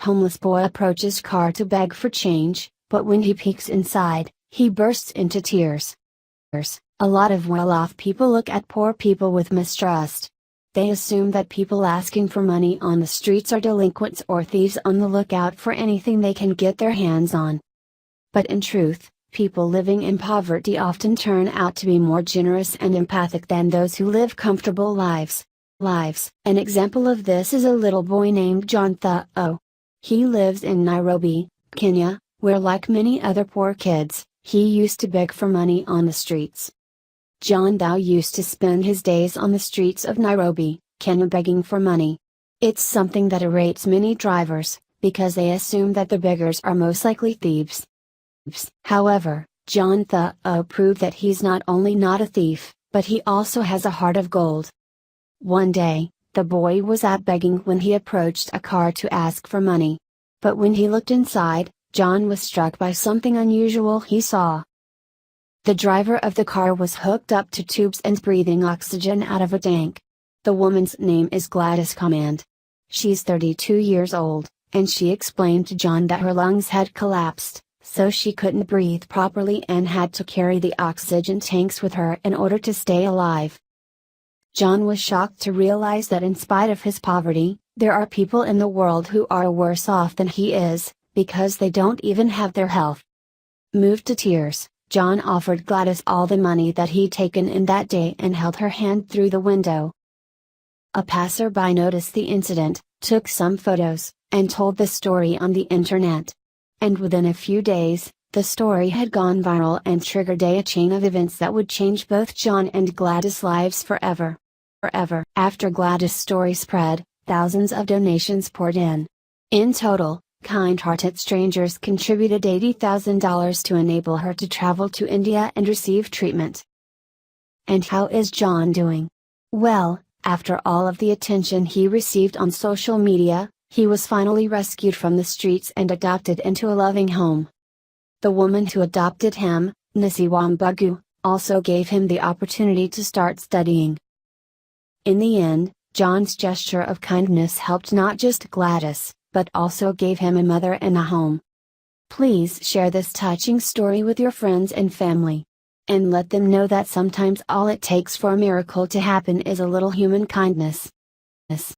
homeless boy approaches car to beg for change, but when he peeks inside, he bursts into tears. A lot of well-off people look at poor people with mistrust. They assume that people asking for money on the streets are delinquents or thieves on the lookout for anything they can get their hands on. But in truth, people living in poverty often turn out to be more generous and empathic than those who live comfortable lives. An example of this is a little boy named John Thuo. He lives in Nairobi, Kenya, where like many other poor kids, he used to beg for money on the streets. John Thuo used to spend his days on the streets of Nairobi, Kenya begging for money. It's something that irritates many drivers, because they assume that the beggars are most likely thieves. However, John Thuo proved that he's not only not a thief, but he also has a heart of gold. One day, the boy was out begging when he approached a car to ask for money. But when he looked inside, John was struck by something unusual he saw. The driver of the car was hooked up to tubes and breathing oxygen out of a tank. The woman's name is Gladys Command. She's 32 years old, and she explained to John that her lungs had collapsed, so she couldn't breathe properly and had to carry the oxygen tanks with her in order to stay alive. John was shocked to realize that in spite of his poverty, there are people in the world who are worse off than he is, because they don't even have their health. Moved to tears, John offered Gladys all the money that he'd taken in that day and held her hand through the window. A passerby noticed the incident, took some photos, and told the story on the internet. And within a few days, the story had gone viral and triggered a chain of events that would change both John and Gladys' lives forever. After Gladys' story spread, thousands of donations poured in. In total, kind-hearted strangers contributed $80,000 to enable her to travel to India and receive treatment. And how is John doing? Well, after all of the attention he received on social media, he was finally rescued from the streets and adopted into a loving home. The woman who adopted him, Nisi Wambugu, also gave him the opportunity to start studying. In the end, John's gesture of kindness helped not just Gladys, but also gave him a mother and a home. Please share this touching story with your friends and family. And let them know that sometimes all it takes for a miracle to happen is a little human kindness.